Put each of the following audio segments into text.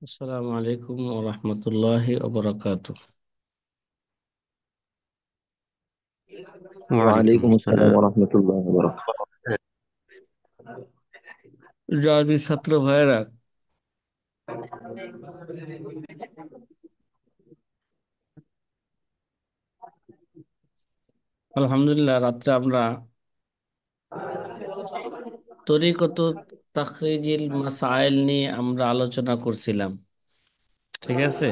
আসসালামু আলাইকুম ওয়া রাহমাতুল্লাহি ওয়া বারাকাতুহু। ওয়ালাইকুম ওয়ালাইকুম আসসালাম আসসালাম। রহমতুল্লাহ বরকাতুহু। জানি ছাত্র ভাইয়েরা, আলহামদুলিল্লাহ রাত্রে আমরা তরিকত তাখরিজিল মাসাইল নিয়ে আমরা আলোচনা করছিলাম। ঠিক আছে?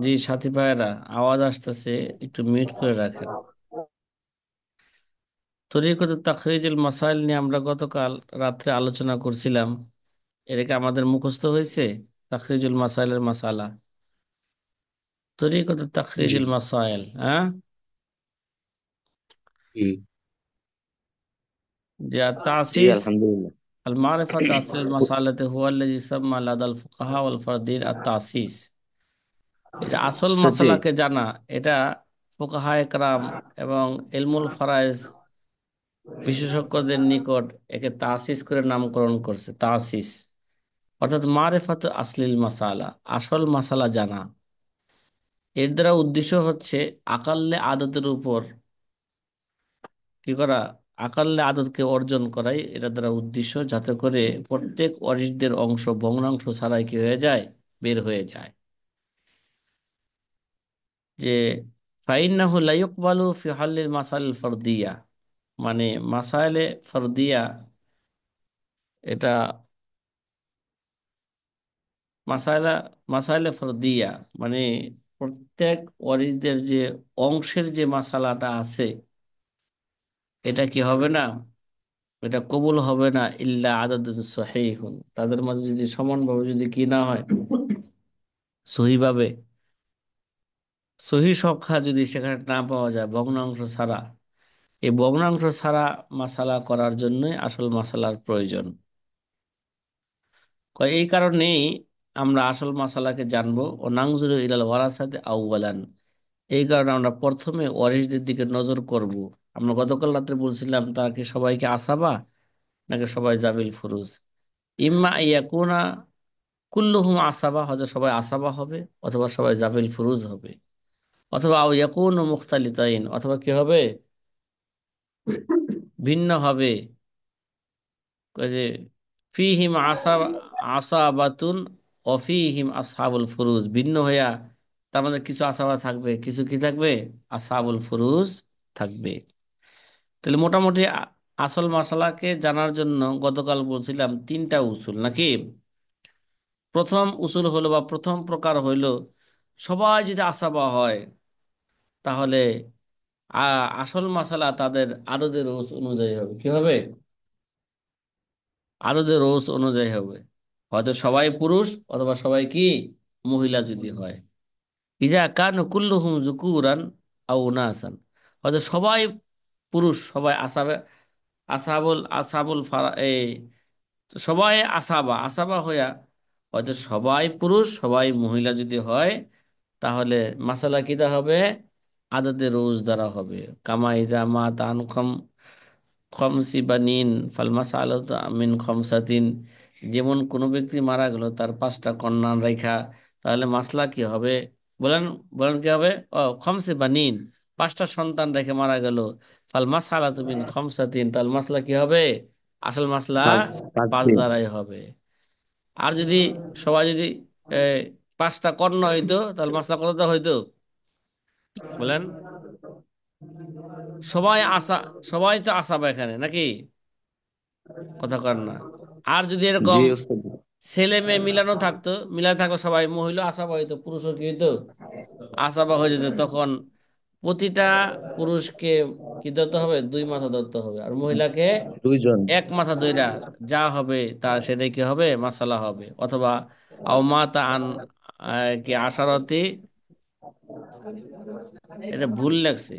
জি সাথী ভাইয়েরা, আওয়াজ আসতেছে, একটু মিউট করে রাখেন। তরিকত তাখরিজিল মাসাইল নিয়ে আমরা গতকাল রাত্রে আলোচনা করছিলাম। এটা কি আমাদের মুখস্থ হয়েছে? তাখরিজুল মাসাইলের মাসালা, তরিকত জি তাখরিজিল মাসাইল, হ্যাঁ? জি যে জি তাসিস আলহামদুলিল্লাহ। المعرفة تأصيل المسألة هو الذي يسمى لدى الفقهاء والفردين التأسيس। এই যে আসল জি মাসালাকে জানা, এটা ফুকাহায়ে কেরাম এবং ইলমুল ফারায়েজ বিশেষজ্ঞদের নিকট একে তাসিস করে নামকরণ করছে, তাসিস। অর্থাৎ মারিফাত আসলিল মাসালা, আসল মাসালা জানা। এর দ্বারা উদ্দেশ্য হচ্ছে আকাল্লে আদতের উপর কি করা, আকাল্লে আদতকে অর্জন করাই এটা দ্বারা উদ্দেশ্য, যাতে করে প্রত্যেক অরিষদের অংশ ভগ্নাংশ ছাড়াই কি হয়ে যায়, বের হয়ে যায়। যে ফাইন্নাহু লা ইউকবালু ফি হাল্লিল মাসাইল ফারদিয়া, মানে মাসাইলে ফারদিয়া, এটা মাসাইলা, মাসাইলে ফারদিয়া মানে প্রত্যেক অরিষদের যে অংশের যে মাসালাটা আছে, এটা কি হবে না, এটা কবুল হবে না ইল্লা আদাদুন সহিহুন, তাদের মাঝে যদি সমানভাবে যদি কি না হয়, সহিভাবে, সহি সংখ্যা যদি সেখানে না পাওয়া যায়, ভগ্নাংশ ছাড়া। এই ভগ্নাংশ ছাড়া মাসালা করার জন্যই আসল মাসালার প্রয়োজন। এই কারণেই আমরা আসল মাসালাকে জানবো, ও নাংজুরু ইলাল ওয়ারাসাতি আউওয়ালান, এই কারণে আমরা প্রথমে ওয়ারিসদের দিকে নজর করব। আমরা গতকাল রাত্রে বলছিলাম, তাকে সবাইকে আসাবা নাকি সবাই জাবিল ফুরুজ। ইম্মা ইয়াকুনা কুল্লুহুম আসাবা, হয়তো সবাই আসাবা হবে, অথবা সবাই জাবিল ফুরুজ হবে, অথবা আও ইয়াকুনু মুখতালিতাইন, অথবা কি হবে, ভিন্ন হবে। কয় যে ফিহিম আসাবাতুন অফিহিম আসহাবুল ফুরুজ, ভিন্ন হইয়া তার মধ্যে কিছু আসাবা থাকবে, কিছু কি থাকবে, আসহাবুল ফুরুজ থাকবে। তাহলে মোটামুটি আসল মাসালাকে জানার জন্য গতকাল বলছিলাম তিনটা উসুল নাকি। প্রথম উসুল হলো বা প্রথম প্রকার হইল, সবাই যদি আসাবা হয়, তাহলে আসল মাসালা তাদের আদদের রোজ অনুযায়ী হবে, কি হবে, আদদের রোজ অনুযায়ী হবে। হয়তো সবাই পুরুষ, অথবা সবাই কি মহিলা যদি হয়। ইজা কান কুল্লুহুম যুকুরান আও উনাসান, হয়তো সবাই পুরুষ, সবাই আসাবে, আসাবুল ফারা এই, সবাই আসাবা, আসাবা হইয়া হয়তো সবাই পুরুষ সবাই মহিলা যদি হয়, তাহলে মাসালা কিতা হবে, আদতে রোজ দ্বারা হবে। কামা ইজা মা তান খমসি বা নিন ফালমাস আলত মিন খমসাতিন, যেমন কোনো ব্যক্তি মারা গেল তার পাঁচটা কন্যা রেখা, তাহলে মাসলা কি হবে, বলেন, বলেন কি হবে, ও খমসে বা নিন, পাঁচটা সন্তান রেখে মারা গেল, ফালমাস আলত মিন খমসাতিন, তাহলে মাসলা কি হবে, আসল মাসলা পাঁচ পাঁচ পাঁচ দিন। দ্বারাই হবে। আর যদি সবাই যদি এ, পাঁচটা কন্যা হইতো, তাহলে মাসলা কতটা হইতো, বলেন, সবাই আসা, সবাই তো আসাবা এখানে নাকি, কথা কর না। আর যদি জি এরকম ওস্তাদ। ছেলে মেয়ে মিলানো থাকতো, মিলানো থাকলে সবাই মহিলা আশাবা হইতো, পুরুষও কি হইতো, আশাবা হয়ে যেত, তখন প্রতিটা পুরুষকে কি ধরতে হবে, দুই মাথা ধরতে হবে, আর মহিলাকে দুইজন। এক মাথা ধইরা যা হবে তার সেটাই কি হবে, মাসালা হবে। অথবা আও মাতা আন কি আশারতি, এটা ভুল লেখছে,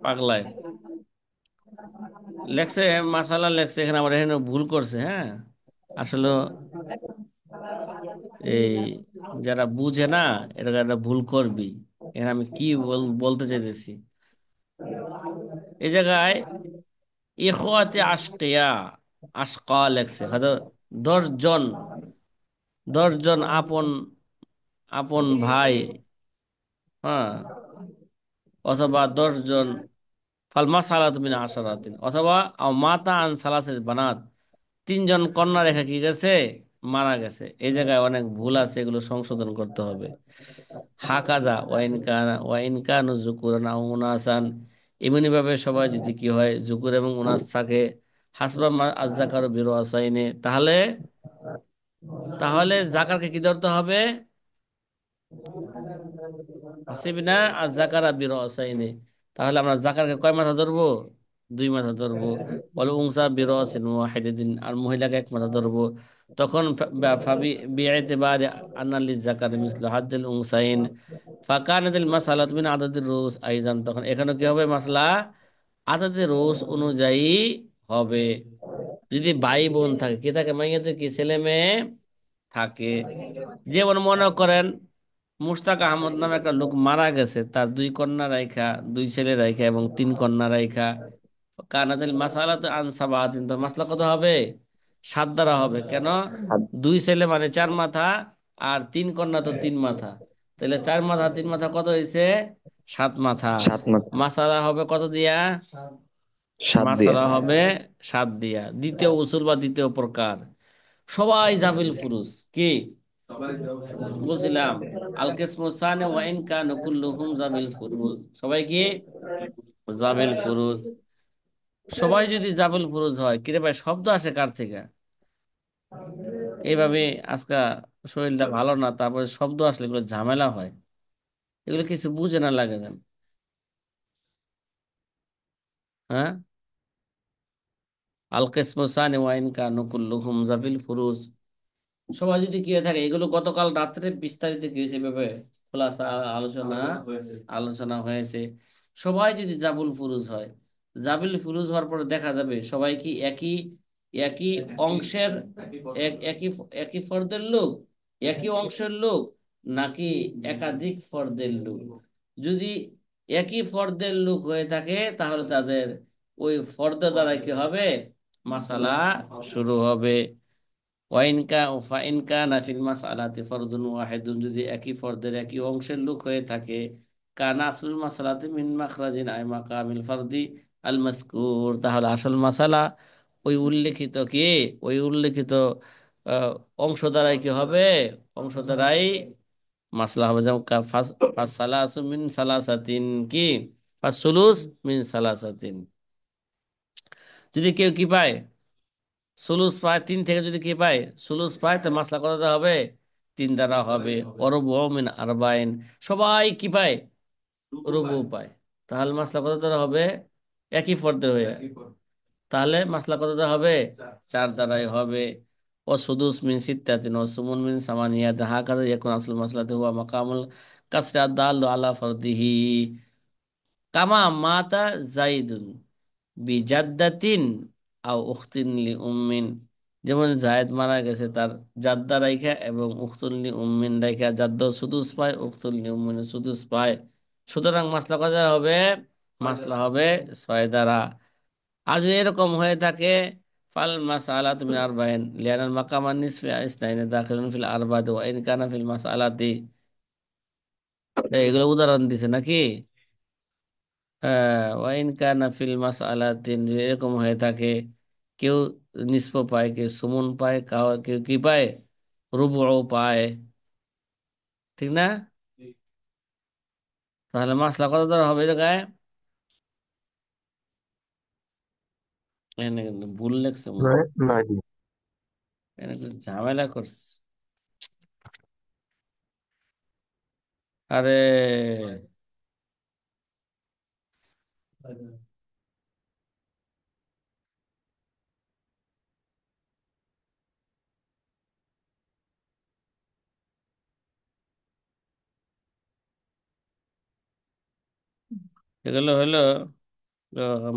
পাগলায় লেখছে, মাসালা লেখছে এখানে, আমার এখানে ভুল করছে, হ্যাঁ। আসলে এই যারা বুঝে না, এটা একটা ভুল করবি। এখানে আমি কি বলতে চাইতেছি, এই জায়গায় ইখওয়াতে আশকিয়া, আশকা লেখছে, হয়তো 10 জন, 10 জন আপন আপন ভাই, হ্যাঁ, অথবা 10 জন, ফাল মাসআলাতু মিন আশারাতিন, অথবা আও মাতা আন সালাসাতি বানাত, 3 জন কন্যা রেখে কি গেছে, মারা গেছে। এই জায়গায় অনেক ভুল আছে, এগুলো সংশোধন করতে হবে। হাকাজা ওয়াইন কানু যুকুরান আও উনাসান, এমনি ভাবে সবাই যদি কি হয় যুকুর এবং উনাস থাকে, হাসবা মা আযযাকারু বিরআসাইনে, তাহলে তাহলে জাকারকে কি ধরতে হবে, হাসিবিনা আর জাকারা বিরআসাইনে, তাহলে আমরা জাকারকে কয় মাথা ধরবো, 2 মাথা ধরবো। বলে উংসা বিরআসিন ওয়াহিদাতিন, আর মহিলাকে 1 মাথা ধরবো। তখন ফাবি বিইতিবারি আন্না লিযাকারি মিসলু হাজ্জিল উনসাইন ফাকানাতিল মাসআলাতু মিন আদাদির রুস আইজান, তখন এখানে কি হবে, মাসলা আদাদের রুস অনুযায়ী হবে। যদি ভাই বোন থাকে, কে থাকে, মাইয়াতে কি ছেলে মেয়ে থাকে। যেমন মনে করেন মুশতাক আহমদ নামে একটা লোক মারা গেছে, তার 2 কন্যা রাইখা, 2 ছেলে রাইখা এবং 3 কন্যা রাইখা। কানাদিল মাসালা তো আনসাবাহাতিন, তো মাসলা কত হবে, 7 দ্বারা হবে। কেন, 2 ছেলে মানে 4 মাথা, আর 3 কন্যা তো 3 মাথা, তাহলে 4 মাথা 3 মাথা কত হয়েছে, 7 মাথা। 7 মাস। মাসালা হবে কত দিয়া, 7 দিয়া। মাসালা হবে 7 দিয়া। দ্বিতীয় উসুল বা দ্বিতীয় প্রকার, সবাই জাবিল ফুরুস কি বলছিলাম, আল কিসমু সানি ওয়া ইন কানু কুল্লুহুম জাবিল ফুরুজ, সবাই কি জাবিল ফুরুজ। সবাই যদি জাবিল ফুরুজ হয়, কিরে ভাই শব্দ আসে কার থেকে, এইভাবে আজকে শরীরটা ভালো না, তারপরে শব্দ আসলে এগুলো ঝামেলা হয়, এগুলো কিছু বুঝে না লাগে যেন, হ্যাঁ। আল কিসমু সানি ওয়া ইন কানু কুল্লুহুম জাবিল ফুরুজ, সবাই যদি কি হয়ে থাকে, এগুলো গতকাল রাত্রে বিস্তারিত কি হয়েছে এভাবে খোলাসা আলোচনা আলোচনা হয়েছে। সবাই যদি জাবুল ফুরুজ হয়, জাবিল ফুরুজ হওয়ার পরে দেখা যাবে সবাই কি একই একই অংশের, একই একই ফর্দের লোক, একই অংশের লোক, নাকি একাধিক ফর্দের লোক। যদি একই ফর্দের লোক হয়ে থাকে, তাহলে তাদের ওই ফর্দ দ্বারা কি হবে, মাসালা শুরু হবে। ওয়াইনকা ফাইনকা নাফিল মাসআলাতি ফরদুন ওয়াহিদুন, যদি একই ফরদের একই অংশের লোক হয়ে থাকে, কানা আসলুল মাসআলাতি মিন মাখরাজিন আই মাকামিল ফারদি আল মাযকুর, তাহলে আসল মাসালা ওই উল্লেখিত কি, ওই উল্লেখিত আহ, অংশ দ্বারাই কি হবে, অংশ দ্বারাই মাসলা হবে। যেমন ফাসালাসু মিন সালাসাতিন কি, ফাসুলুস মিন সালাসাতিন, যদি কেউ কি পায়, সুলুস পায় 3 থেকে, যদি কি পায় সুলুস পায়, তো মাসলা কত দেওয়া হবে, 3 দ্বারা হবে। অরবু মিন আরবাইন, সবাই কি পায়, রুবু পায়, তাহলে মাসলা কত দ্বারা হবে, একই ফর্দে হয়ে, তাহলে মাসলা কত দ্বারা হবে, 4 দ্বারাই হবে। ও সুদুস মিন সিত্তাতিন ও সুমুন মিন সামানিয়াত, হাকাযা ইয়াকুন আসল মাসলাতু হুয়া মাকামুল কাসরি আদ-দাল্লু আলা ফারদিহি, কামা মাতা জাইদুন বিজাদ্দাতিন আও উখতিন লি উম্মিন, যেমন জায়েদ মারা গেছে, তার জাদ্দা রাইখা এবং উখতুল লি উম্মিন রাইখা, জাদ্দ সুদুস পায়, উখতুল লি উম্মিন সুদুস পায়। সুতরাং মাসলা কত দ্বারা হবে, মাসলা হবে 6 দ্বারা। আর যদি এরকম হয়ে থাকে, ফাল মাসআলাতু মিন আরবাইন লিআনাল মাকামান নিসফি ইসনাইন দাখিলুন ফিল আরবাতি ওয়া ইন কানা ফিল মাসআলাতি, এগুলো উদাহরণ দিছে নাকি, ওয়াইন কানা ফিল মাসআলাতিন, যদি এরকম হয়ে থাকে, কেউ নিসফ পায়, কেউ সুমুন পায়, কেউ কি পায়, রুবু পায়, ঠিক না, তাহলে মাসলা কত দ্বারা হবে এই জায়গায়, এখানে কিন্তু ভুল লেখছে মনে হয়, 9 দিয়া। এখানে কিন্তু ঝামেলা করছে। আরে এগুলো হলো,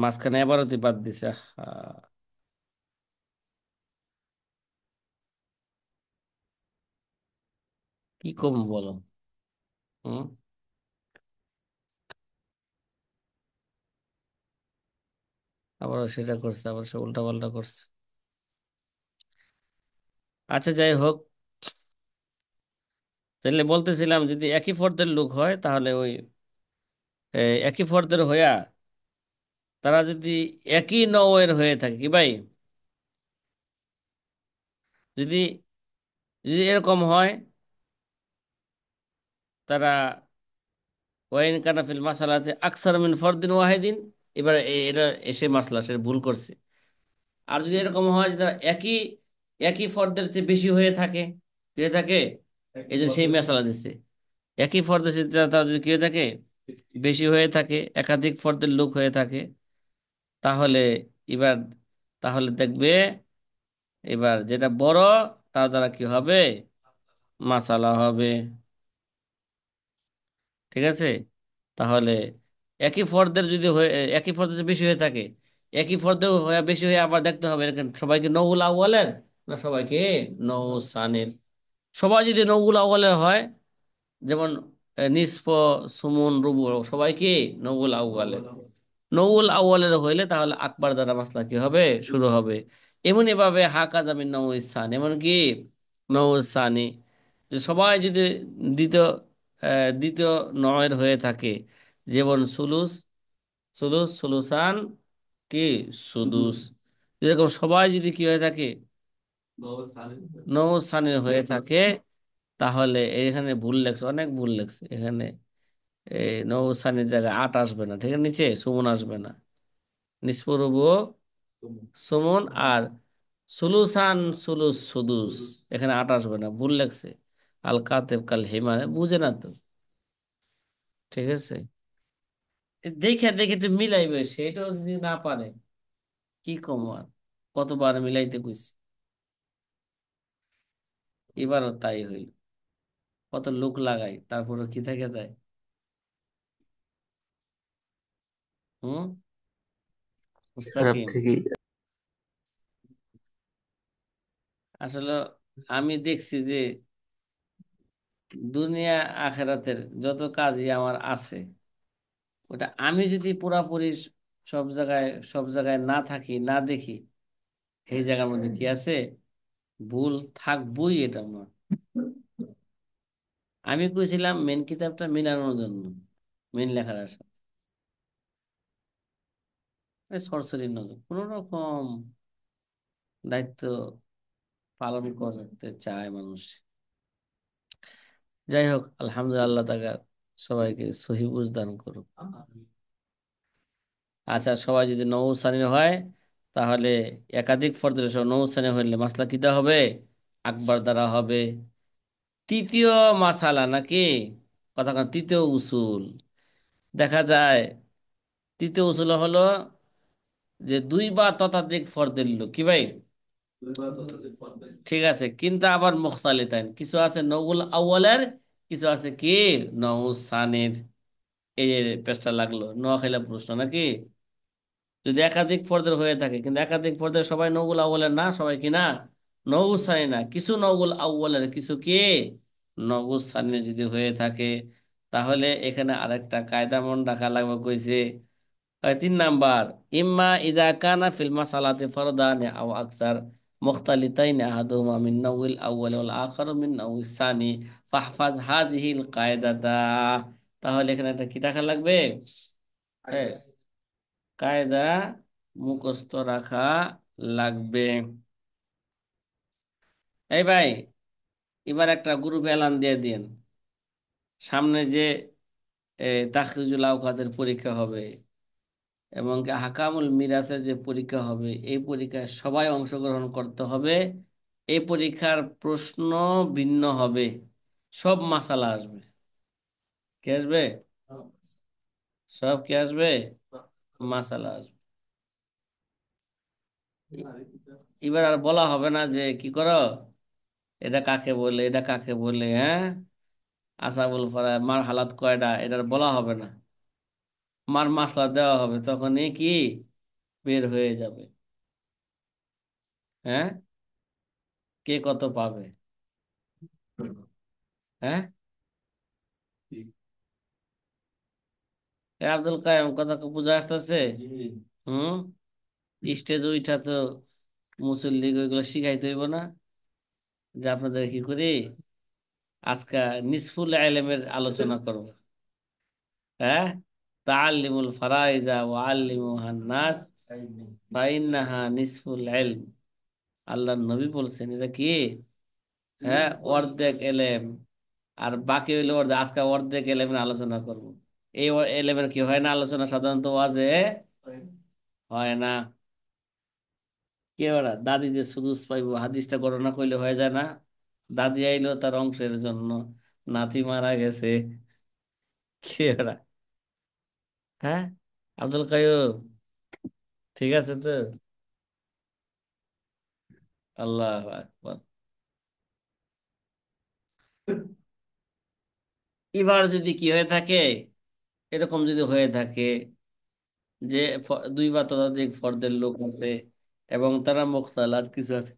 মাঝখানে এবারতি বাদ দিছে, কি কম বলো, হুম, আবার সেটা করছে, আবার সে উল্টা পাল্টা করছে। আচ্ছা, যাই হোক, তাহলে বলতেছিলাম যদি একই ফর্দের লোক হয় তাহলে ওই একই ফর্দের হইয়া তারা যদি একই নওয়ের হয়ে থাকে কি ভাই, যদি যদি এরকম হয় তারা ওয়াইন কানাফিল মাসালাতে আকসার মিন ফরদিন ওয়াহিদিন, এবার এটা এসে মাসলা সে ভুল করছে। আর যদি এরকম হয় যে তারা একই একই ফর্দের চেয়ে বেশি হয়ে থাকে, কি হয়ে থাকে, এই যে সেই মশলা দিচ্ছে, একই ফর্দের চেয়ে তারা যদি কি হয়ে থাকে, বেশি হয়ে থাকে, একাধিক ফর্দের লোক হয়ে থাকে, তাহলে এবার তাহলে দেখবে এবার যেটা বড় তার দ্বারা কি হবে, মাসালা হবে। ঠিক আছে, তাহলে একই ফর্দের যদি হয়ে একই ফর্দের যদি বেশি হয়ে থাকে, একই ফর্দের হয়ে বেশি হয়ে আবার দেখতে হবে এখানে সবাইকে নৌল আউয়ালের না সবাইকে নৌ সানির। সবাই যদি নৌল আউয়ালের হয়, যেমন নিসফ, সুমুন, রুবু, সবাই কি নৌল আউয়ালের, নৌল আউয়ালের হইলে তাহলে আকবার দ্বারা মাসলা কি হবে, শুরু হবে। এমনি ভাবে হাকা জামিন নৌ ইসান, এমন কি নৌ সানি, যে সবাই যদি দ্বিতীয় দ্বিতীয় নয়ের হয়ে থাকে, যেমন সুলুস, সুলুসান, কি সুদুস, এরকম সবাই যদি কি হয়ে থাকে, নৌসানির হয়ে থাকে, তাহলে এখানে ভুল লেখছে, অনেক ভুল লেখছে এখানে। এই নৌসানির জায়গায় আট আসবে না, ঠিক আছে, নিচে সুমন আসবে না, নিষ্পরব সুমন আর সুলুসান, সুলুস, সুদুস, এখানে আট আসবে না, ভুল লেখছে। আল কাতেব কাল হিমানে বুঝে না তো, ঠিক আছে, দেখে দেখে তো মিলাইবে, সেটাও যদি না পারে কি কম আর, কতবার মিলাইতে কইছি, এবারও তাই হইল, কত লোক লাগাই তারপরে কি থেকে যায়। হুম, খারাপ মুস্তাকিম, থেকেই। আসলে আমি দেখছি যে দুনিয়া আখেরাতের যত কাজই আমার আছে, ওটা আমি যদি পুরাপুরি সব জায়গায় না থাকি, না দেখি, সেই জায়গার মধ্যে কি আছে, ভুল থাকবই, এটা আমার। আমি কইছিলাম মেন কিতাবটা মিলানোর জন্য, মেন লেখার আশা, সরসরির নজর কোন রকম দায়িত্ব পালন করতে চায় মানুষ। যাই হোক, আলহামদুলিল্লাহ, তাকে সবাইকে সহি বুঝ দান করুক। আচ্ছা, সবাই যদি নৌসানি হয় তাহলে একাধিক ফরদের সহ নৌসানি হইলে মাসলা কিতা হবে, আকবার দ্বারা হবে। তৃতীয় মাসালা নাকি, কথা কথা তৃতীয় উসুল, দেখা যায় তৃতীয় উসুল হলো যে দুই বা ততোধিক ফরদের লোক কি ভাই, ঠিক আছে, কিন্তু আবার মুখতালিতান, কিছু আছে নৌল আউয়ালের, কিছু আছে কি নৌসানির। এই যে পেশটা লাগলো নোয়াখাইলা প্রশ্ন নাকি, যদি একাধিক ফর্দের হয়ে থাকে, কিন্তু একাধিক ফর্দের সবাই নৌগুল আউ্বালের না, সবাই কি না নৌসানি না, কিছু নৌগুল আউ্বালের, কিছু কি নৌসানি যদি হয়ে থাকে, তাহলে এখানে আরেকটা কায়দা মন রাখা লাগবে, কইছে 3 নাম্বার, ইম্মা ইজা কানা ফিল মাসালাতি ফরদান আও আকসার মুখতালিতাইন আহাদুহুমা মিন নাউল আউয়াল ওয়াল আখারু মিন নাউল সানি ফাহফাজ হাযিহিল কায়দাতা। তাহলে এখানে একটা কি রাখা লাগবে, হ্যাঁ, কায়দা মুখস্থ রাখা লাগবে। এই ভাই, এবার একটা গ্রুপ এলান দিয়ে দিন, সামনে যে তাখরিজুল আওকাতের পরীক্ষা হবে এবং কি হাকামুল মিরাসের যে পরীক্ষা হবে, এই পরীক্ষায় সবাই অংশগ্রহণ করতে হবে। এই পরীক্ষার প্রশ্ন ভিন্ন হবে, সব মাসালা আসবে, কি আসবে, সব কি আসবে, মাসালা আসবে। এবার আর বলা হবে না যে কি করো, এটা কাকে বলে, এটা কাকে বলে, হ্যাঁ, আসাবুল ফারা মার হালাত কয়টা, এটার বলা হবে না, মার মাসলা দেওয়া হবে, তখনই কি বের হয়ে যাবে, হ্যাঁ, কে কত পাবে, হ্যাঁ। এ আব্দুল কায়েম, কথা বুঝে আসতেছে? হুম, স্টেজ উইঠা তো মুসল্লি ওইগুলো শিখাইতে হইব না? যে আপনাদের কি করি, আজকে নিসফুল ইলমের আলোচনা করব। হ্যাঁ, তাআল্লিমুল ফারাইজা ওয়া আল্লিমুহান নাস ফাইন্নাহা নিসফুল ইলম। আল্লাহর নবী বলছেন এটা কি, হ্যাঁ, অর্ধেক এলেম। আর বাকি হইলো অর্ধেক, আজকে অর্ধেক এলেমের আলোচনা করব। এই এলেমের কি হয় না আলোচনা সাধারণত ওয়াজে হয় না। কে ওরা দাদি যে সুদুস পাইবো হাদিসটা গণনা করলে হয়ে যায় না। দাদি আইলো তার অংশের জন্য, নাতি মারা গেছে। কে ওরা? হ্যাঁ, আব্দুল কাইয়ুম, ঠিক আছে তো? আল্লাহ আকবার। এবার যদি কি হয়ে থাকে, এরকম যদি হয়ে থাকে যে দুই বা ততোধিক ফর্দের লোক আছে এবং তারা মুখতালাত কিছু আছে,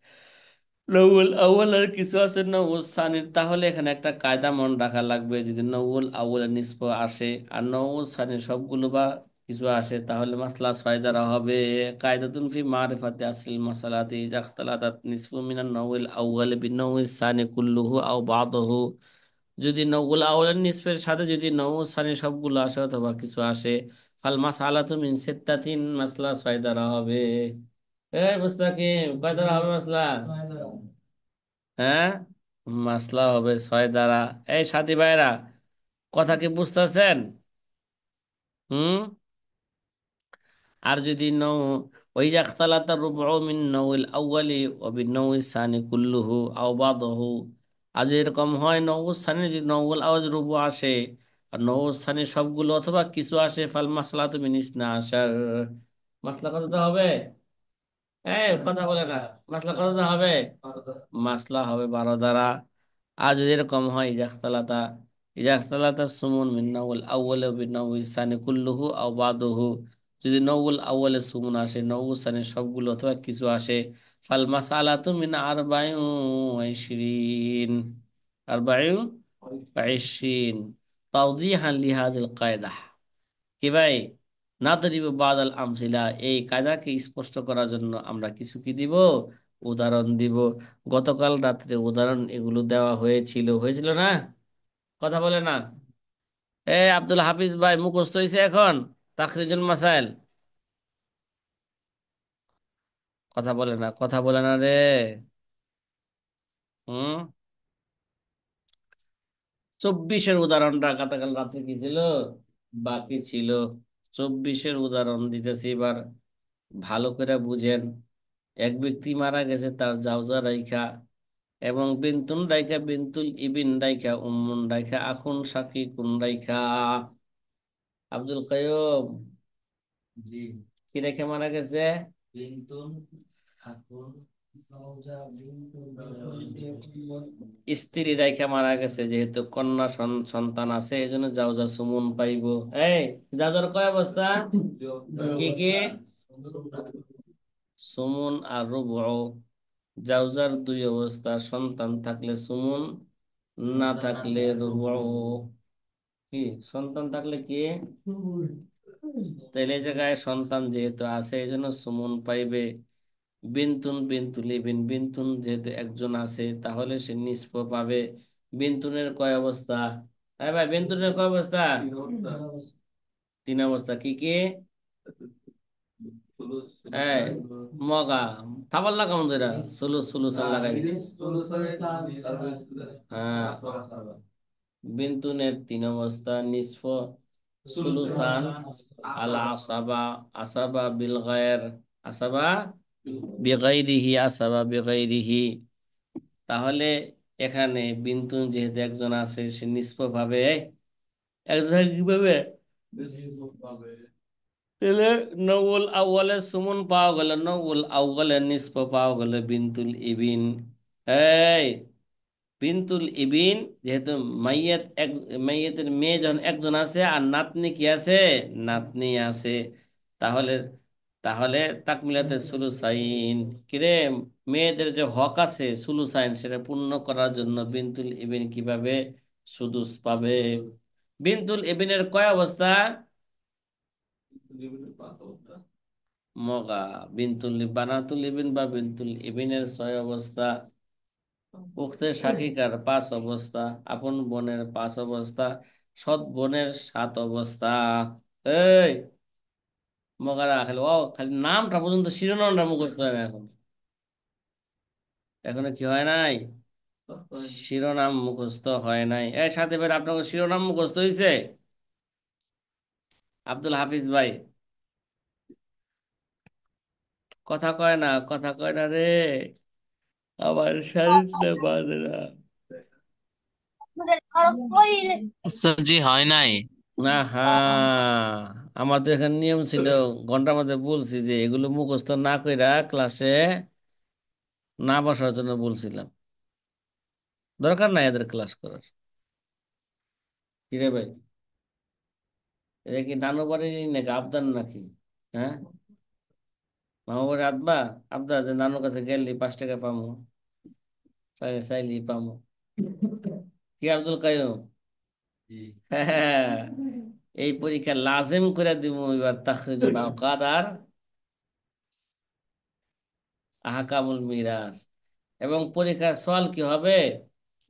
নউল আউয়াল আর কিছু আছে নউল সানির, তাহলে এখানে একটা কায়দা মনে রাখা লাগবে। যদি নউল আউয়াল নিসব আসে আর নউল সানির সবগুলো বা কিছু আসে, তাহলে মাসলা ছয় দ্বারা হবে। কায়দাতুন ফি মারিফাতি আসলিল মাসালাতি ইজা ইখতালাতাত নিসফু মিনান নউল আউয়াল বিন-নউল সানি কুল্লুহু আও বা'দুহু। যদি নউল আউয়াল নিসফের সাথে যদি নউল সানি সবগুলো আসে অথবা কিছু আসে, ফাল মাসআলাতু মিন সিত্তাতিন, মাসলা ছয় দ্বারা হবে। মুস্তাকিম, কয় দ্বারা হবে মাসলা? হ্যাঁ, মাসলা হবে ছয় দ্বারা। এই সাথী ভাইরা, কথা কি বুঝতেছেন? হুম। আর যদি নৌ ওই যে আখতালাতা রুবউ মিন নউল আউয়ালি ওয়া বিন নউল সানি কুল্লুহু আও বাদহু। আজ এরকম হয় নউল সানি যদি নউল আওয়াজ রুবু আসে আর নউল সানি সবগুলো অথবা কিছু আসে, ফাল মাসলাতু মিন ইসনা আশার। মাসলা কত হবে? কথা বলে না। মাসলা কত হবে? মাসলা হবে 12 দ্বারা। আর যদি এরকম হয় ইজাখতালাতা সুমুন মিন নাউল আউয়াল ওয়া বিন নাউল সানি কুল্লুহু আও বাদুহু। যদি নউল আউয়ালে সুমুন আসে, নউল সানি সবগুলো অথবা কিছু আসে, ফাল মাসআলাতু মিন আরবাইন ওয়া ইশরিন, আরবাইন ওয়া ইশরিন, তাওদীহান লিহাযিল কায়দা। কি ভাই, নাদরিবু বাদাল আমসিলা, এই কায়দাকে স্পষ্ট করার জন্য আমরা কিছু কি দিব, উদাহরণ দিব। গতকাল রাত্রে উদাহরণ এগুলো দেওয়া হয়েছিল, হয়েছিল না? কথা বলে না। আব্দুল হাফিজ ভাই, মুখস্থ হয়েছে এখন তাখরিজুল মাসাইল? কথা বলে না, কথা বলে না রে। হুম। 24-এর উদাহরণটা গতকাল রাত্রে কি ছিল, বাকি ছিল। 24-এর উদাহরণ দিতেছি এবার, ভালো করে বুঝেন। এক ব্যক্তি মারা গেছে, তার জাওজা রাইখা এবং বিনতুন রাইখা, বিনতুল ইবিন রাইখা, উম্মুন রাইখা, আখুন শাকিকুন রাইখা। আব্দুল কাইয়ুম, জি, কি রেখে মারা গেছে? বিনতুন, আখুন, জাওজা, বিনতুন, স্ত্রী রাইখা মারা গেছে, যেহেতু কন্যা সন্তান আছে এই জন্য জাওজা সুমুন পাইব। এই জাওজার কয় অবস্থা, কি কি? সুমুন আর রুবু। জাওজার দুই অবস্থা, সন্তান থাকলে সুমুন, না থাকলে রুবু। কি, সন্তান থাকলে কি? তাইলে এই জায়গায় সন্তান যেহেতু আছে এই জন্য সুমন পাইবে। বিনতুন, বিনতুল ইবিন, বিনতুন যেহেতু একজন আছে তাহলে সে নিসফ পাবে। বিনতুনের কয় অবস্থা? হ্যাঁ ভাই, বিনতুনের কয় অবস্থা? তিন অবস্থা, কি কি? এই মগা, থাবার লাগা মন্দিরা, সুলুস সুলুস লাগাই। হ্যাঁ, বিনতুনের তিন অবস্থা, নিসফ, সুলুসান, আল আসাবা, আসাবা বিল গায়র, আসাবা বিগাইরিহি, আসাবা বিগাইরিহি। তাহলে এখানে বিনতুন যেহেতু একজন আছে সে নিষ্প ভাবে, একজন কিভাবে? তাহলে নউল আউয়ালের সুমন পাওয়া গেল, নউল আউয়ালের নিষ্প পাওয়া গেল বিনতুল ইবিন। এই বিনতুল ইবিন যেহেতু মাইয়াত, এক মাইয়াতের মেয়ে যখন একজন আছে আর নাতনি কি আছে, নাতনি আছে, তাহলে তাহলে তাকমিলাতে সুলুসাইন, কিরে, মেয়েদের যে হক আছে সুলুসাইন সেটা পূর্ণ করার জন্য বিনতুল ইবিন কিভাবে সুদুস পাবে। বিনতুল ইবিনের কয় অবস্থা? মগা, বিনতুল বানাতুল ইবিন বা বিনতুল ইবিনের ছয় অবস্থা। উক্তের শাকিকার পাঁচ অবস্থা, আপন বোনের পাঁচ অবস্থা, সৎ বোনের সাত অবস্থা। এই মগারা খালি ও খালি নামটা পর্যন্ত শিরোনামটা মুখস্থ হয় না এখন। এখনো কি হয় নাই? শিরোনাম মুখস্থ হয় নাই। এর সাথে বের আপনার শিরোনাম মুখস্থ হয়েছে? আব্দুল হাফিজ ভাই কথা কয় না, কথা কয় না রে, আমার শরীর না বাঁধে না। আচ্ছা, জি হয় নাই। না হা, আমার তো এখানে নিয়ম ছিল, ঘন্টার মধ্যে বলছি যে এগুলো মুখস্থ না কইরা ক্লাসে না বসার জন্য বলছিলাম। দরকার নাই এদের ক্লাস করার। কি রে ভাই, এটা কি নানু বাড়ির নাকি আবদার নাকি? হ্যাঁ, মামা বাড়ি আব্বা আবদার যে নানুর কাছে গেলি 5 টাকা পামু, চাইলে চাইলি পামু। কি আব্দুল কাইয়ুম? হ্যাঁ, এই পরীক্ষা লাজেম করে দিব এবার, তাখরিজুল আওকাদ আর আহকামুল মিরাস। এবং পরীক্ষার সওয়াল কি হবে?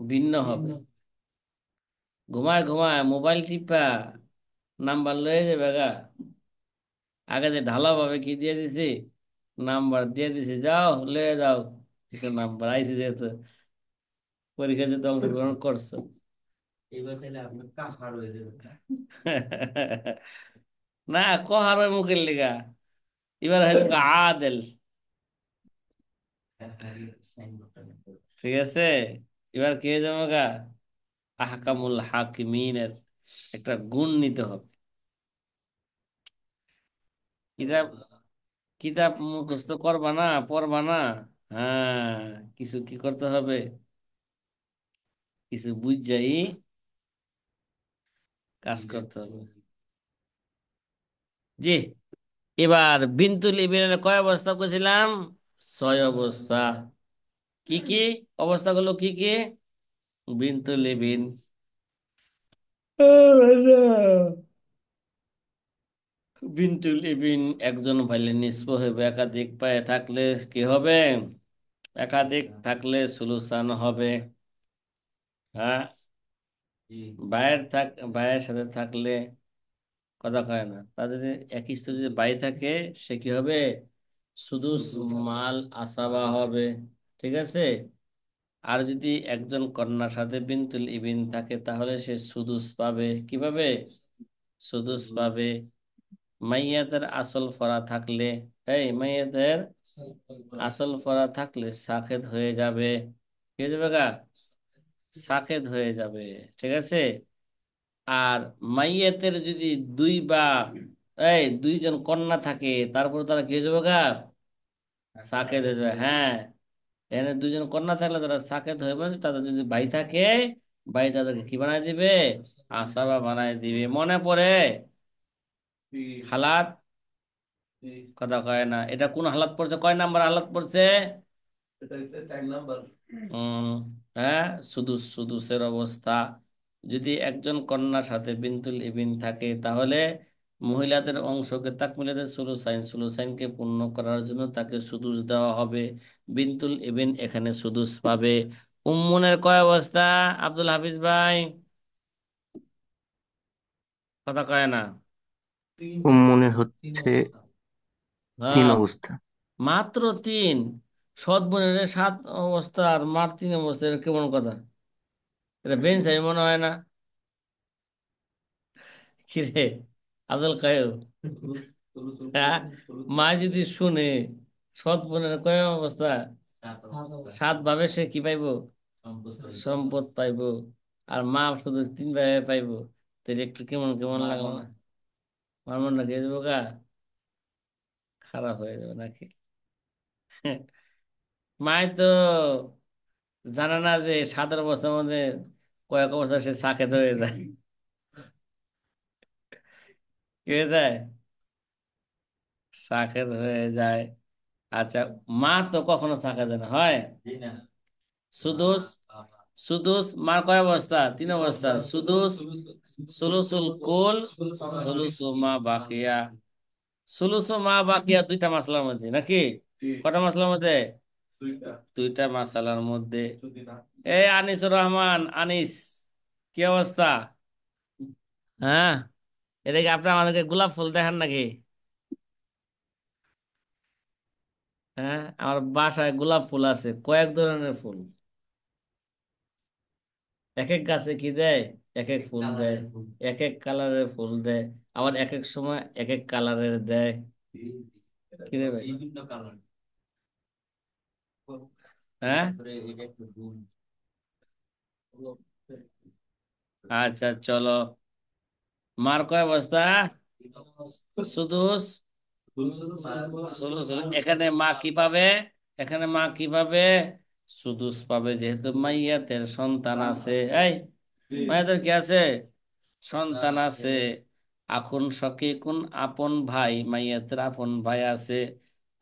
ভিন্ন হবে। ঘুমায় ঘুমায় মোবাইল টিপা নাম্বার লয়ে যাবে গা। আগে যে ঢালাও ভাবে কি দিয়ে দিছি, নাম্বার দিয়ে দিছি, যাও লয়ে যাও, কিছু নাম্বার আইসি যেহেতু পরীক্ষা যেহেতু অংশগ্রহণ করছো। এবার তাহলে আপনি কাহার হয়ে যাবেন। না, কহার ওই মুখের লিগা, এবার হয়তো আদেল। ঠিক আছে, এবার কে যাবো গা, আহকামুল হাকিমিনের একটা গুণ নিতে হবে। কিতাব, কিতাব মুখস্থ করবা না, পড়বা না। হ্যাঁ, কিছু কি করতে হবে, কিছু বুঝাই কাজ করতে হবে। জি, এবার বিন্তুল ইবিনের কয় অবস্থা করেছিলাম? 6 অবস্থা। কি কি অবস্থাগুলো কি কি? বিন্তুল ইবিন, বিন্তুল ইবিন একজন ভাইলে নিসব হবে, একাধিক পায়ে থাকলে কি হবে? একাধিক থাকলে সুলুসান হবে। হ্যাঁ, ভাইয়ের সাথে থাকলে কথা কয় না, তা যদি একই স্ত্রী যদি বাই থাকে, সে কি হবে? শুধু মাল আসাবা হবে। ঠিক আছে। আর যদি একজন কন্যার সাথে বিনতুল ইবিন থাকে, তাহলে সে সুদুস পাবে। কি পাবে? সুদুস পাবে। মাইয়াতের আসল ফরা থাকলে, এই মাইয়াতের আসল ফরা থাকলে সাকেত হয়ে যাবে। কি হয়ে যাবে গা? সাকেত হয়ে যাবে। ঠিক আছে। আর মাইয়াতের যদি দুইজন কন্যা থাকে, তারপর তারা কি হয়ে যাবে গা? সাকেত হয়ে যাবে। হ্যাঁ, এখানে দুইজন কন্যা থাকলে তারা সাকেত হয়ে যাবে, তাদের যদি ভাই থাকে, ভাই তাদেরকে কি বানায় দিবে? আসাবা বানায় দিবে। মনে পড়ে হালাত? কথা কয় না, এটা কোন হালাত পড়ছে, কয় নাম্বার হালাত পড়ছে? উম হ্যাঁ, সুদুসের অবস্থা। যদি একজন কন্যার সাথে বিনতুল ইবিন থাকে, তাহলে মহিলাদের অংশকে তাকমিলাদের সুলুসাইনকে পূর্ণ করার জন্য তাকে সুদুস দেওয়া হবে। বিনতুল ইবিন এখানে সুদুস পাবে। উম্মুনের কয় অবস্থা? আব্দুল হাফিজ ভাই কথা কয় না। মনে হচ্ছে তিন হ্যাঁ, অবস্থা। মাত্র তিন? সৎ বোনের 7 অবস্থা আর মার 3 অবস্থা, এটা কেমন কথা? এটা বেঞ্চ আমি মনে হয় না। কিরে আব্দুল কায়ুম, হ্যাঁ, মা যদি শুনে সৎ বোনের কয় অবস্থা, 7 ভাবে সে কি পাইবো? সম্পদ পাইবো। আর মা শুধু 3 ভাবে পাইবো। তাহলে একটু কেমন কেমন লাগলো না? আমার মন না গেয়ে দেবো গা, খারাপ হয়ে যাবে নাকি? মায় তো জানে না যে 7 অবস্থার মধ্যে কয়েক অবস্থা সে সাকেত হয়ে যায়। কি হয়ে যায়? সাকেত হয়ে যায়। আচ্ছা, মা তো কখনো সাকেত হয় না, হয়? সুদুস, সুদুস মার কয় অবস্থা? 3 অবস্থা। সুদুস, সুলুসুল কুল, সুলুসু মা বাকিয়া। সুলুসু মা বাকিয়া 2টা মাসলার মধ্যে নাকি? কটা মাসলার মধ্যে? দুইটা মাসালার মধ্যে। এই আনিসুর রহমান, আনিস, কি অবস্থা? হ্যাঁ, এটা কি আপনি আমাদেরকে গোলাপ ফুল দেখেন নাকি? হ্যাঁ, আমার বাসায় গোলাপ ফুল আছে, কয়েক ধরনের ফুল। এক এক গাছে কি দেয়, এক এক ফুল দেয়, এক এক কালারের ফুল দেয়, আবার এক এক সময় এক এক কালারের দেয়। কি রে ভাই? হ্যাঁ, আচ্ছা চলো। মার কয় বস্তা? সুদুস। এখানে মা কি পাবে? এখানে মা কি পাবে? সুদুস পাবে, যেহেতু মাইয়াতের সন্তান আছে। এই, মাইয়াতের কি আছে? সন্তান আছে। এখন সকিকুন, আপন ভাই, মাইয়াতের আপন ভাই আছে।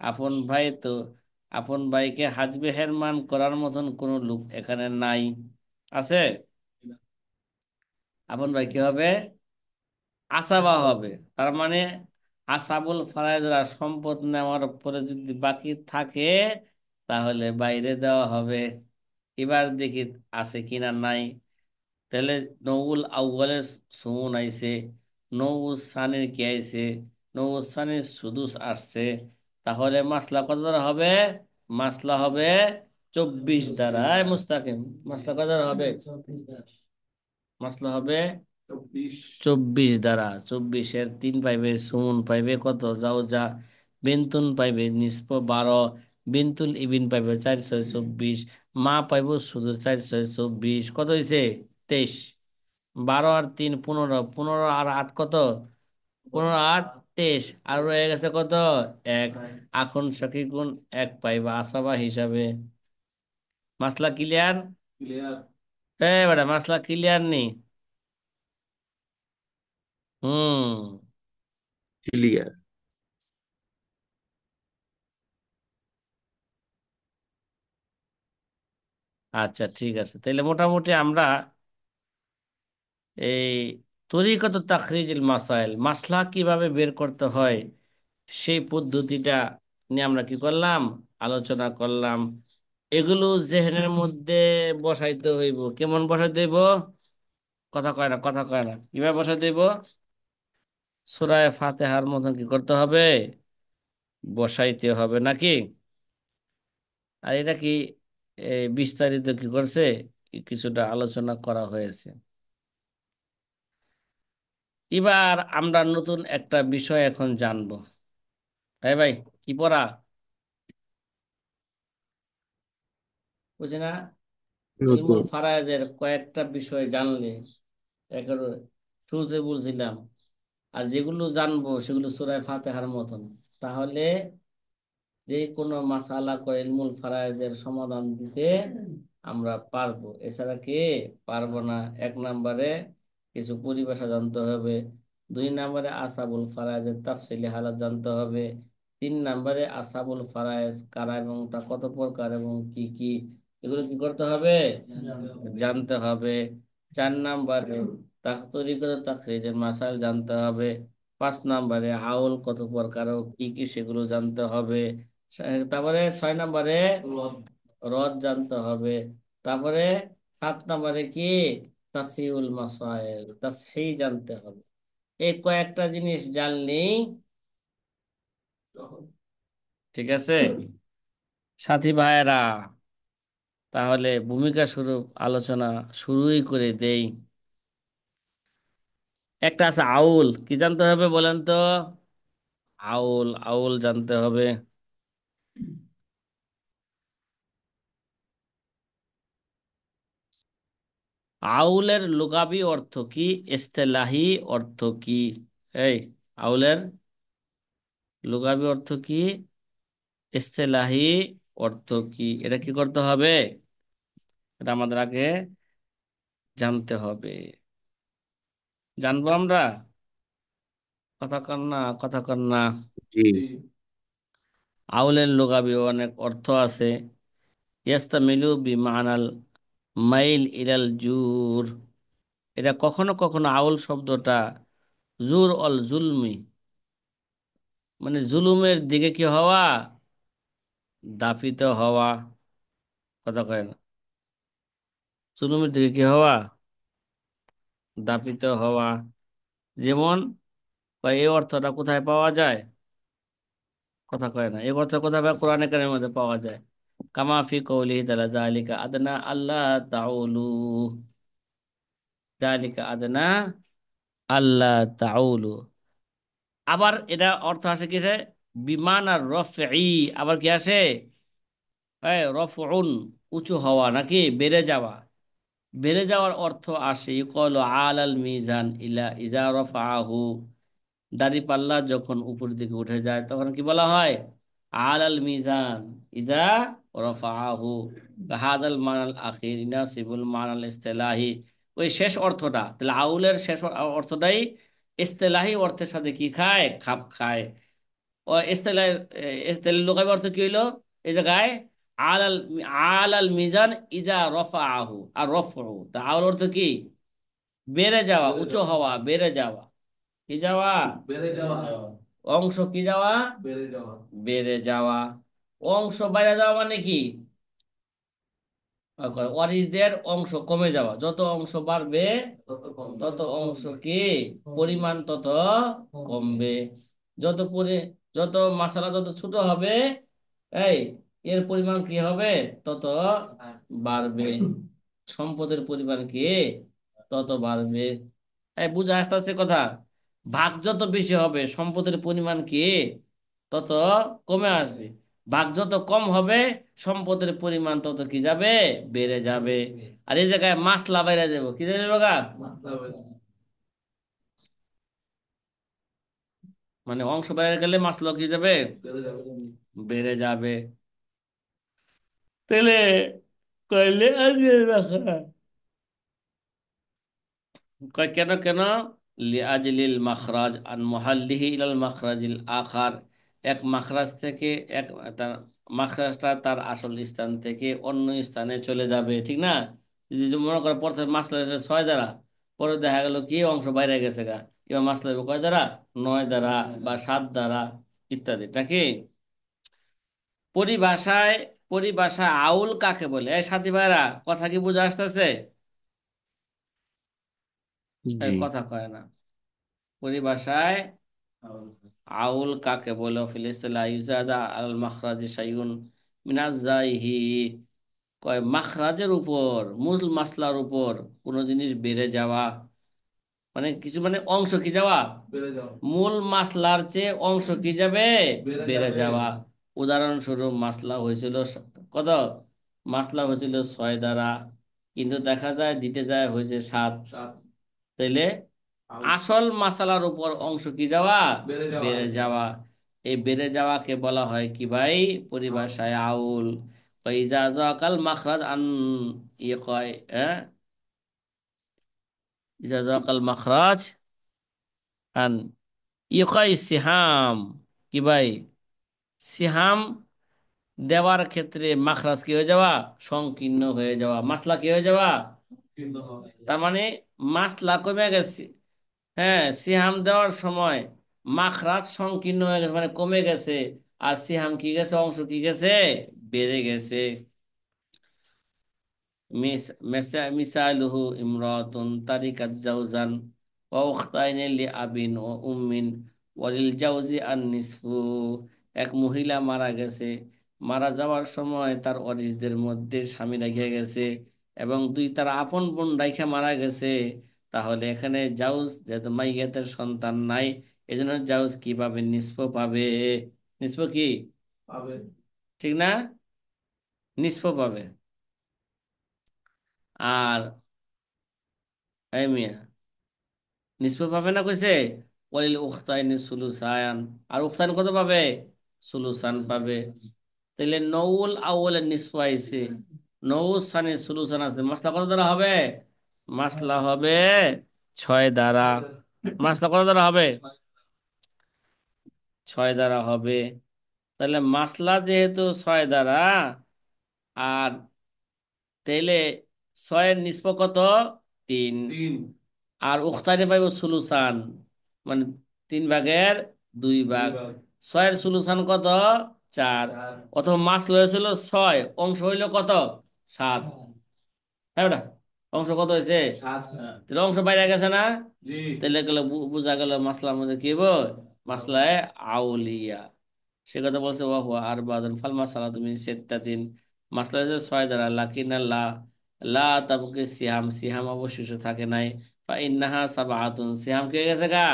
আপন ভাই তো, আপন ভাইকে হাজবে হেরমান করার মতন কোন লোক এখানে নাই। আছে? আপন ভাই কি হবে? আসাবা হবে। তার মানে আসাবুল ফারায়জরা সম্পদ নেওয়ার পরে যদি বাকি থাকে, তাহলে বাইরে দেওয়া হবে। এবার দেখি আছে কিনা নাই। তাহলে নৌল আউ্বালের সুমুন আইছে, নৌল সানির কি আইছে, নৌল সানির সুদুস আসছে। তাহলে মাসলা কত দ্বারা হবে? মাসলা হবে 24 দ্বারা। মুস্তাকিম, মাসলা কত দ্বারা হবে? মাসলা হবে 24 দ্বারা। 24-এর 3 পাইবে, সুমন পাইবে কত, যাও যা। বেন্তুন পাইবে নিষ্প 12, বিন্তুল ইবিন পাইবে 4 6 24, মা পাইব শুধু 4 6 24, কত হয়েছে? 23। 12 আর 3 15, 15 আর 8 কত? 15 আর 8 23, আর রয়ে গেছে কত? এক। এখন সখী গুণ এক পাইবা আসাবা হিসাবে। মাসলা ক্লিয়ার? এ বেটা, মাসলা ক্লিয়ার নি? হুম। ক্লিয়ার। আচ্ছা ঠিক আছে, তাহলে মোটামুটি আমরা এই তরিকত তাখরিজুল মাসাইল, মাসলা কিভাবে বের করতে হয় সেই পদ্ধতিটা নিয়ে আমরা কি করলাম, আলোচনা করলাম। এগুলো জেহেনের মধ্যে বসাইতে হইব। কেমন বসাইতে হইব? কথা কয় না, কথা কয় না, কিভাবে বসাইতে হইব? সূরা ফাতিহার মতন কি করতে হবে? বসাইতে হবে নাকি? আর এটা কি বিস্তারিত কি করছে, কিছুটা আলোচনা করা হয়েছে। এবার আমরা নতুন একটা বিষয় এখন জানবো। তাই ভাই, কি পড়া? বুঝি না? ইলমুল নতুন। ফারায়েজের কয়েকটা বিষয় জানলে একেবারে শুরুতে বলছিলাম, আর যেগুলো জানবো সেগুলো সূরা ফাতিহার মতন, তাহলে যে কোনো মাসালা করে ইলমুল ফারায়েজের সমাধান দিতে আমরা পারবো। এছাড়া কি পারবো না? এক নম্বরে কিছু পরিভাষা জানতে হবে, 2 নম্বরে আসাবুল ফারায়েজের তাফসিলি হালাত জানতে হবে, 3 নম্বরে আসাবুল ফারায়েজ কারা এবং তা কত প্রকার এবং কি কি, এগুলো কি করতে হবে? জানতে হবে। 4 নম্বরে তরিকত তাখরিজের মাসাইল জানতে হবে। 5 নম্বরে আউল কত প্রকার ও কি কি সেগুলো জানতে হবে। তারপরে 6 নম্বরে রদ জানতে হবে। তারপরে 7 নম্বরে কি, তাসহিহুল মাসাইল, তাসহিহ জানতে হবে। এই কয়েকটা জিনিস জানলেই, ঠিক আছে সাথী ভাইয়েরা, তাহলে ভূমিকা স্বরূপ আলোচনা শুরুই করে দেই। একটা আছে আউল, কি জানতে হবে বলেন তো? আউল, আউল জানতে হবে। আউলের লুগাবি অর্থ কি, ইস্তেলাহি অর্থ কি? এই, আউলের লুগাবি অর্থ কি, ইস্তেলাহি অর্থ কি, এটা কি করতে হবে? এটা আমাদের আগে জানতে হবে। জানবো আমরা? কথা কন না, কথা কন না। জি। আউলের লুগাবি অনেক অর্থ আছে। ইয়াস্তামিলু বিমানাল মাইল ইলাল জুর, এটা কখনো কখনো আউল শব্দটা জুর অল জুলমি, মানে জুলুমের দিকে কি হওয়া, দাফিত হওয়া, কথা কয় না। চুনুমের দিকে কি হওয়া? দাফিত হওয়া। যেমন এই অর্থটা কোথায় পাওয়া যায়? কথা কয় না। এই অর্থ কোথায় কোরআনে কারিমের মধ্যে পাওয়া যায়? কামা ফি কওলিহি তাআলা যালিকা আদনা আল্লাহ তাউলু, যালিকা আদনা আল্লাহ তাউলু। আবার এটা অর্থ আসে কিসে? বিমান আর রফই, আবার কি আসে? রফউন, উঁচু হওয়া নাকি বেড়ে যাওয়া। বেড়ে যাওয়ার অর্থ আসে ইকল আলাল মিজান ইলা ইজা রফাহু, দাড়ি পাল্লা যখন উপর দিকে উঠে যায় তখন কি বলা হয়? আলাল মিজান ইজা রফাহু। হাজাল মানাল আখির ইনাসিবুল মানাল ইস্তেলাহি। ওই শেষ অর্থটা তাহলে আউলের শেষ অর্থটাই ইস্তেলাহি অর্থের সাথে কি খায়? খাপ খায়। ও ইস্তেলাহ, ইস্তেলাহ লুগাবি অর্থ কি হইলো এই জায়গায়? আলাল, আলাল মিজান ইজা রফাহু। আর রফউ তা আউল অর্থ কি? বেড়ে যাওয়া, উঁচু হওয়া, বেড়ে যাওয়া। কি যাওয়া? বেড়ে যাওয়া। অংশ কি যাওয়া? বেড়ে যাওয়া। বেড়ে যাওয়া। অংশ বাইরে যাওয়া মানে কি? অরিজদের অংশ কমে যাওয়া। যত অংশ বাড়বে তত অংশ কি পরিমাণ তত কমবে। যত পরি যত মশলা যত ছোট হবে, এই এর পরিমাণ কি হবে? তত বাড়বে। সম্পদের পরিমাণ কি তত বাড়বে। এই বুঝে আস্তে আস্তে কথা। ভাগ যত বেশি হবে সম্পদের পরিমাণ কি তত কমে আসবে। ভাগ যত কম হবে সম্পদের পরিমাণ তত কি যাবে? বেড়ে যাবে। আর এই জায়গায় মাসলা বাইরে যাবো, কি যাবে গা? মানে অংশ বাইরে গেলে মাসলা কি যাবে? বেড়ে যাবে। তাহলে কইলে আজকে রাখা কয় কেন কেন? লিআজলিল মাখরাজ আন মুহাল্লিহি ইলাল মাখরাজিল আখার। এক মাখরাজ থেকে এক, তার মাখরাজটা তার আসল স্থান থেকে অন্য স্থানে চলে যাবে, ঠিক না? যদি মনে করো প্রথমে মাসলা হচ্ছে 6 দ্বারা, পরে দেখা গেল কি অংশ বাইরে গেছে গা, এবার মাসলা হবে কয় দ্বারা? 9 দ্বারা বা 7 দ্বারা ইত্যাদি নাকি? পরিভাষায়, পরিভাষায় আউল কাকে বলে? এই সাথী ভাইরা, কথা কি বুঝে আসতেছে? জি। কথা কয় না। পরিভাষায় আউল কাকে বলে? ফিলিস্তিলা ইউজাদা আল মাখরাজি শাইউন মিনাজ্জাইহি। কয় মাখরাজের উপর, মূল মাসলার উপর কোনো জিনিস বেড়ে যাওয়া, মানে কিছু মানে অংশ কি যাওয়া? বেড়ে যাওয়া। মূল মাসলার চেয়ে অংশ কি যাবে? বেড়ে যাওয়া। উদাহরণস্বরূপ মাসলা হয়েছিল কত? মাসলা হয়েছিল 6 দ্বারা, কিন্তু দেখা যায় দিতে যায় হয়েছে 7। তাইলে আসল মাসালার উপর অংশ কি যাওয়া? বেড়ে যাওয়া। এই বেড়ে যাওয়াকে বলা হয় কি ভাই? পরিভাষায় আউল। ইজা যাকাল মাখরাজ আন, ইয়ে কয় হ্যাঁ, ইজা যাকাল মাখরাজ আন ইয়ে কয় সিহাম। কি ভাই? সিহাম দেওয়ার ক্ষেত্রে মাখরাজ কি হয়ে যাওয়া? সংকীর্ণ হয়ে যাওয়া। মাসলা কি হয়ে যাওয়া? তার মানে মাসলা কমে গেছে। হ্যাঁ, সিহাম দেওয়ার সময় মাখরাজ সংকীর্ণ হয়ে গেছে মানে কমে গেছে। আর সিহাম কি গেছে? অংশ কি গেছে? বেড়ে গেছে। মিসালুহু ইমরাতুন তারিকাত জাওজান ওয়া উখতাইনি লিআবিন ওয়া উম্মিন ওয়ালিল জাওজি আন নিসফু। এক মহিলা মারা গেছে, মারা যাওয়ার সময় তার ওয়ারিসদের মধ্যে স্বামী রেখে গেছে এবং দুই তার আপন বোন রাইখা মারা গেছে। তাহলে এখানে জাউজ, যেহেতু মাইয়াতের সন্তান নাই, এজন্য জাউজ কি পাবে? নিসফ পাবে। নিসফ কি পাবে? ঠিক না? নিসফ পাবে। আর এই মিয়া নিষ্পত্তি পাবে না কইছে? ওয়ালিল উখতাইনি সুলুসান। আর উখতাইন কত পাবে? সুলুসান পাবে। তাইলে নউল আউলের নিসফ আইছে, নউল সানি সুলুসান আছে। মাসলা কত দ্বারা হবে? মাসলা হবে 6 দ্বারা। মাসলা কত দ্বারা হবে? 6 দ্বারা হবে। তাহলে মাসলা যেহেতু 6 দ্বারা, আর তাইলে 6-এর নিষ্প কত? 3। আর উখতাইনে পাইব সুলুসান, মানে 3 ভাগের 2 ভাগ। 6-এর সুলুসান কত? 4। অথবা মাসলা হয়েছিল 6, অংশ হইলো কত? 7। হ্যাঁ ওটা অংশ কত হয়েছে? তাহলে অংশ বাইরে গেছে না? তাহলে গেলে বোঝা গেল মাসলার মধ্যে কি হইব? মাসলায় আউলিয়া। সে কথা বলছে ওয়া হুয়া আরবাতুন ফাল মাসালা তুমি সিত্তাতিন। মাসলা হচ্ছে 6 দ্বারা, লাকিন লা লা তাবকি সিহাম, সিহাম অবশিষ্ট থাকে নাই। ফা ইন্নাহা সাবআতুন, সিহাম কি হয়ে গেছে গা?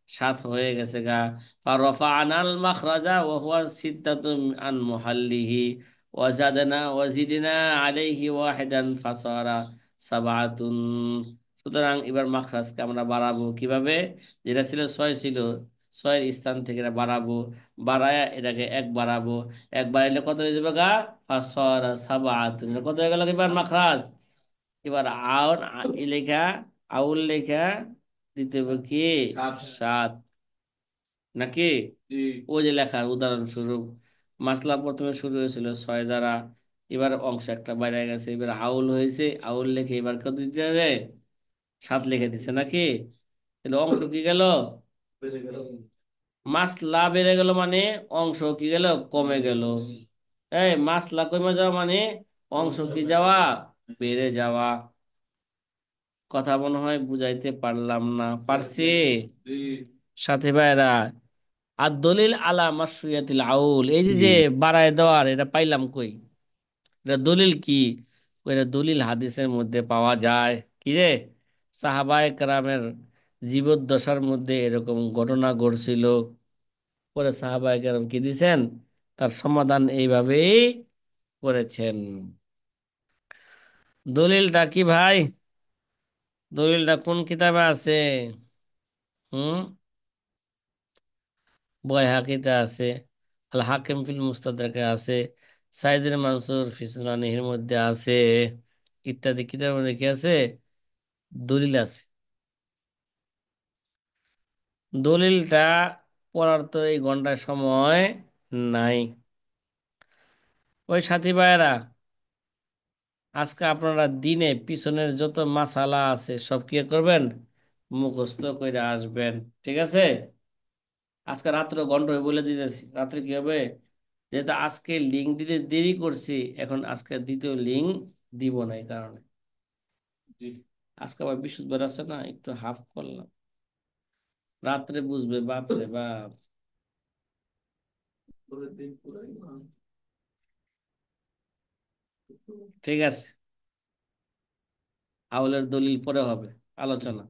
7 হয়ে গেছে গা। ফা রাফা'নাল মাখরাজা ওয়া হুয়া সিত্তাতুন আন মুহাল্লিহি ওয়াজাদনা ওয়াজিদনা আলাইহি ওয়াহিদান ফাসারা সাবআতুন। সুতরাং এবার মাখরাজকে আমরা বাড়াবো কিভাবে? যেটা ছিল 6 ছিল, 6-এর স্থান থেকে এটা বাড়াবো, বাড়ায়া এটাকে 1 বাড়াবো। 1 বাড়াইলে কত হয়ে যাবে গা? ফাসারা সাবআতুন। কত হয়ে গেল এবার মাখরাজ? এবার আউন লেখা, আউল লেখা দিতে হবে কি? 7 নাকি? ওই যে লেখা উদাহরণস্বরূপ মাসলা প্রথমে শুরু হয়েছিল 6 দ্বারা, এবার অংশ একটা বাইরে গেছে, এবার আউল হয়েছে, আউল লিখে এবার কত দিতে হবে? 7 লিখে দিছে নাকি? তাহলে অংশ কি গেল? মাসলা বেড়ে গেল মানে অংশ কি গেল? কমে গেল। এই মাসলা কমে যাওয়া মানে অংশ কি যাওয়া? বেড়ে যাওয়া। কথা মনে হয় বুঝাইতে পারলাম না, পারছি? সাথে ভাইরা, আর দলিল আলা মাশরুয়াতিল আউল, এই যে জি। যে বাড়ায় দেওয়ার, এটা পাইলাম কই? এটা দলিল কি? এটা দলিল হাদিসের মধ্যে পাওয়া যায়। কি রে? সাহাবায়ে কেরামের জীবদ্দশার মধ্যে এরকম ঘটনা ঘটছিল, পরে সাহাবায়ে কেরাম কি দিছেন? তার সমাধান এইভাবেই করেছেন। দলিলটা কি ভাই? দলিলটা কোন কিতাবে আছে? হুম, বাইহাকিতে আছে, আল হাকিম ফিল মুস্তাদরাকে আছে, সাইদুল মানসুর ফি সুনানিহির মধ্যে আছে, ইত্যাদি কিতাবের মধ্যে কি আছে? দলিল আছে। দলিলটা পড়ার তো এই ঘন্টার সময় নাই। ওই সাথী ভাইয়েরা, আজকে আপনারা দিনে পিছনের যত মাসালা আছে সব কি করবেন? মুখস্থ করে আসবেন। ঠিক আছে? আজকে রাত্রে ঘন্টা হয়ে বলে দিতেছি, রাত্রে কি হবে? যেহেতু আজকে লিঙ্ক দিতে দেরি করছি, এখন আজকে দ্বিতীয় লিঙ্ক দিব না এই কারণে। আজকে আবার বৃহস্পতিবার আছে না, একটু হাফ করলাম। রাত্রে বুঝবে, বাপরে বাপ। ঠিক আছে, আউলের দলিল পরে হবে আলোচনা।